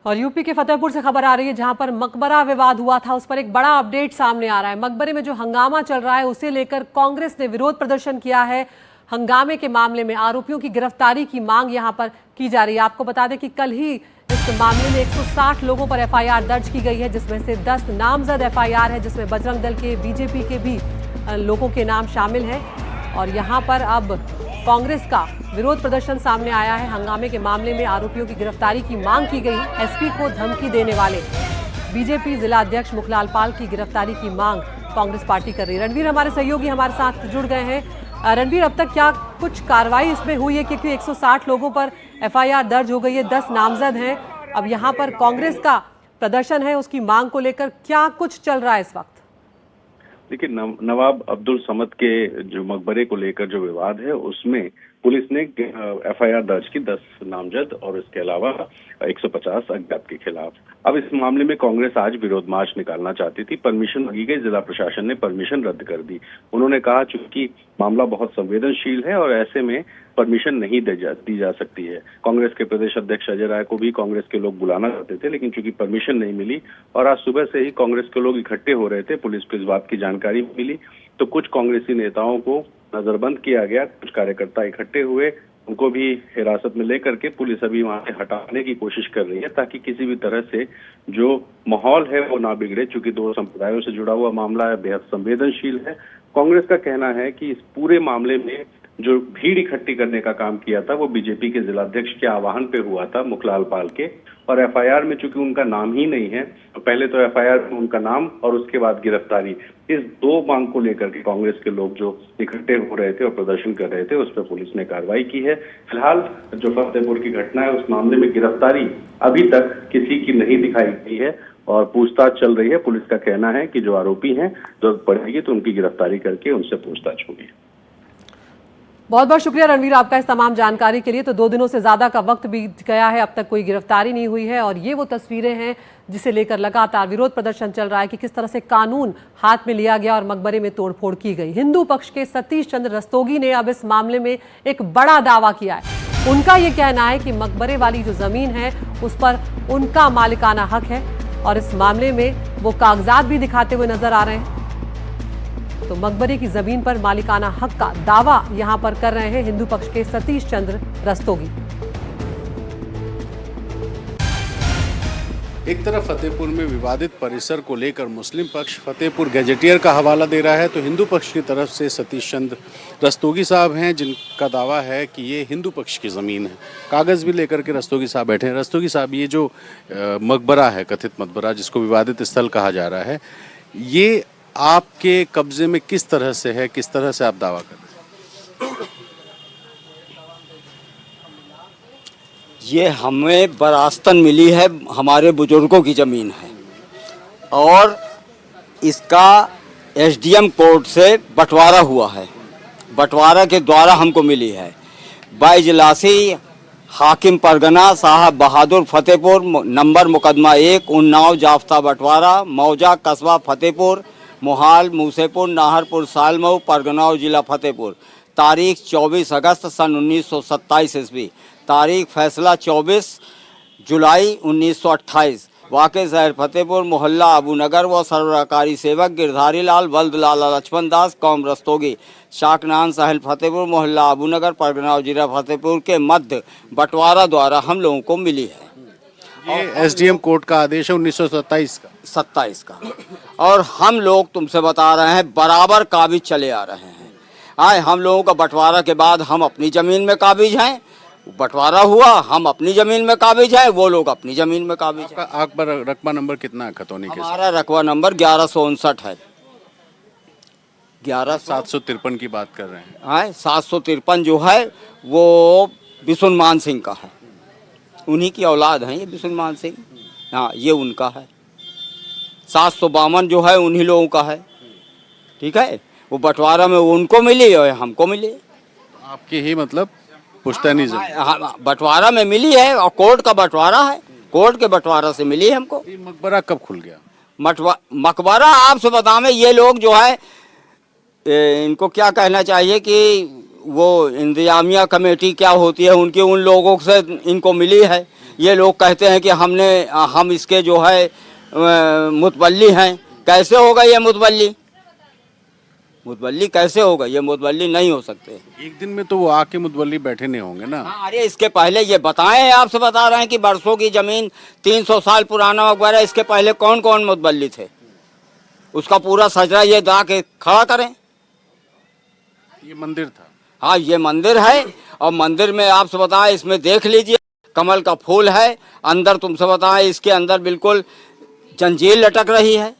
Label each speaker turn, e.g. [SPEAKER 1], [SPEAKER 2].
[SPEAKER 1] और यूपी के फतेहपुर से खबर आ रही है जहां पर मकबरा विवाद हुआ था, उस पर एक बड़ा अपडेट सामने आ रहा है। मकबरे में जो हंगामा चल रहा है उसे लेकर कांग्रेस ने विरोध प्रदर्शन किया है। हंगामे के मामले में आरोपियों की गिरफ्तारी की मांग यहां पर की जा रही है। आपको बता दें कि कल ही इस मामले में 160 लोगों पर एफआईआर दर्ज की गई है, जिसमें से 10 नामजद एफआईआर है, जिसमें बजरंग दल के, बीजेपी के भी लोगों के नाम शामिल हैं। और यहाँ पर अब कांग्रेस का विरोध प्रदर्शन सामने आया है। हंगामे के मामले में आरोपियों की गिरफ्तारी की मांग की गई। एसपी को धमकी देने वाले बीजेपी जिला अध्यक्ष मुखलाल पाल की गिरफ्तारी की मांग कांग्रेस पार्टी कर रही है। रणवीर हमारे सहयोगी हमारे साथ जुड़ गए हैं। रणवीर, अब तक क्या कुछ कार्रवाई इसमें हुई है? क्योंकि 160 लोगों पर एफआईआर दर्ज हो गई है, 10 नामजद हैं। अब यहाँ पर कांग्रेस का प्रदर्शन है, उसकी मांग को लेकर क्या कुछ चल रहा है इस वक्त?
[SPEAKER 2] देखिए, नवाब अब्दुल समद के जो मकबरे को लेकर जो विवाद है उसमें पुलिस ने एफआईआर दर्ज की 10 नामजद और इसके अलावा 150 अज्ञात के खिलाफ। अब इस मामले में कांग्रेस आज विरोध मार्च निकालना चाहती थी, परमिशन मांगी गई, जिला प्रशासन ने परमिशन रद्द कर दी। उन्होंने कहा चूंकि मामला बहुत संवेदनशील है और ऐसे में परमिशन नहीं दी जा सकती है। कांग्रेस के प्रदेश अध्यक्ष अजय राय को भी कांग्रेस के लोग बुलाना चाहते थे, लेकिन चूंकि परमिशन नहीं मिली और आज सुबह से ही कांग्रेस के लोग इकट्ठे हो रहे थे, पुलिस को इस बात की जानकारी मिली तो कुछ कांग्रेसी नेताओं को नजरबंद किया गया। कुछ कार्यकर्ता इकट्ठे हुए, उनको भी हिरासत में लेकर के पुलिस अभी वहां से हटाने की कोशिश कर रही है ताकि किसी भी तरह से जो माहौल है वो ना बिगड़े। चूंकि दो संप्रदायों से जुड़ा हुआ मामला है, बेहद संवेदनशील है। कांग्रेस का कहना है कि इस पूरे मामले में जो भीड़ इकट्ठी करने का काम किया था वो बीजेपी के जिलाध्यक्ष के आह्वान पे हुआ था, मुखलाल पाल के। और एफआईआर में चूंकि उनका नाम ही नहीं है, तो पहले तो एफआईआर में उनका नाम और उसके बाद गिरफ्तारी, इस दो मांग को लेकर के कांग्रेस के लोग जो इकट्ठे हो रहे थे और प्रदर्शन कर रहे थे, उस पर पुलिस ने कार्रवाई की है। फिलहाल जो फतेहपुर की घटना है उस मामले में गिरफ्तारी अभी तक किसी की नहीं दिखाई गई है और पूछताछ चल रही है। पुलिस का कहना है कि जो आरोपी हैं, जरूरत पड़ेगी तो उनकी गिरफ्तारी करके उनसे पूछताछ होगी।
[SPEAKER 1] बहुत बहुत शुक्रिया रणवीर आपका इस तमाम जानकारी के लिए। तो 2 दिनों से ज्यादा का वक्त बीत गया है, अब तक कोई गिरफ्तारी नहीं हुई है और ये वो तस्वीरें हैं जिसे लेकर लगातार विरोध प्रदर्शन चल रहा है कि किस तरह से कानून हाथ में लिया गया और मकबरे में तोड़फोड़ की गई। हिंदू पक्ष के सतीश चंद्र रस्तोगी ने अब इस मामले में एक बड़ा दावा किया है। उनका ये कहना है कि मकबरे वाली जो जमीन है उस पर उनका मालिकाना हक है और इस मामले में वो कागजात भी दिखाते हुए नजर आ रहे हैं। तो मकबरे की जमीन पर मालिकाना हक का दावा यहां पर कर रहे हैं हिंदू पक्ष के सतीश चंद्र रस्तोगी।
[SPEAKER 3] एक तरफ फतेहपुर में विवादित परिसर को लेकर मुस्लिम पक्ष फतेहपुर गैजेटियर का हवाला दे रहा है, तो हिंदू पक्ष की तरफ से सतीश चंद्र रस्तोगी साहब हैं जिनका दावा है कि ये हिंदू पक्ष की ज़मीन है। कागज़ भी लेकर के रस्तोगी साहब बैठे हैं। रस्तोगी साहब, ये जो मकबरा है, कथित मकबरा जिसको विवादित स्थल कहा जा रहा है, ये आपके कब्जे में किस तरह से है, किस तरह से आप दावा कर रहे हैं?
[SPEAKER 4] ये हमें बरास्तन मिली है, हमारे बुजुर्गों की ज़मीन है और इसका एसडीएम कोर्ट से बंटवारा हुआ है। बंटवारा के द्वारा हमको मिली है। बाइजलासी हाकिम परगना साहब बहादुर फतेहपुर, नंबर मुकदमा 1, उन्नाव जाफ्ता बंटवारा, मौजा कस्बा फतेहपुर, मोहाल मूसेपुर नाहरपुर सालमऊ परगनाव जिला फतेहपुर। तारीख 24 अगस्त सन 1927 ईस्वी। तारीख फैसला 24 जुलाई 1928। वाक़े शहर फतेहपुर, मोहल्ला अबूनगर व सरवराकारी सेवक गिरधारी लाल वल्द लाला लक्ष्मण दास, कौम रस्तोगी, शाकनान साहिल फतेहपुर, मोहल्ला अबूनगर परगनाव जिला फतेहपुर के मध्य बंटवारा द्वारा हम लोगों को मिली है।
[SPEAKER 3] ये एसडीएम कोर्ट का आदेश है 1927 का।
[SPEAKER 4] और हम लोग तुमसे बता रहे हैं बराबर काबिज चले आ रहे हैं। आए हम लोगों का बंटवारा के बाद हम अपनी ज़मीन में काबिज हैं, बंटवारा हुआ हम अपनी ज़मीन में काबिज हैं, वो लोग अपनी ज़मीन में काबिज हैं।
[SPEAKER 3] आपका रकबा नंबर कितना है खतौनी के?
[SPEAKER 4] हमारा रकबा नंबर 1159 है।
[SPEAKER 3] 753 की बात कर रहे हैं।
[SPEAKER 4] हाँ, 753 जो है वो बिशुनमान सिंह का है, उन्हीं की औलाद हैं ये बिशुनमान सिंह। हाँ, ये उनका है। 752 जो है उन्हीं लोगों का है। ठीक है, वो बंटवारा में उनको मिली और हमको मिली।
[SPEAKER 3] आपकी ही मतलब पुश्तैनी ज़मीन?
[SPEAKER 4] हाँ, बंटवारा में मिली है और कोर्ट का बंटवारा है, कोर्ट के बंटवारा से मिली हमको।
[SPEAKER 3] मकबरा कब खुल गया?
[SPEAKER 4] मकबरा आपसे बताएं, ये लोग जो है इनको क्या कहना चाहिए कि वो इंतजामिया कमेटी क्या होती है उनकी, उन लोगों से इनको मिली है। ये लोग कहते हैं कि हम इसके जो है मुतवल्ली हैं। कैसे होगा ये मुतवल्ली? मुतवल्ली कैसे होगा? ये मुतवल्ली नहीं हो सकते।
[SPEAKER 3] एक दिन में तो वो आके मुतवल्ली बैठे नहीं होंगे ना।
[SPEAKER 4] हाँ, अरे इसके पहले ये बताएं, आपसे बता रहे हैं कि बरसों की जमीन, 300 साल पुराना मकबरा, इसके पहले कौन कौन मुतवल्ली थे, उसका पूरा सजरा ये दा के खड़ा करें।
[SPEAKER 3] ये मंदिर था।
[SPEAKER 4] हाँ, ये मंदिर है, और मंदिर में आपसे बताएं, इसमें देख लीजिए कमल का फूल है, अंदर तुमसे बताएं इसके अंदर बिल्कुल जंजीर लटक रही है।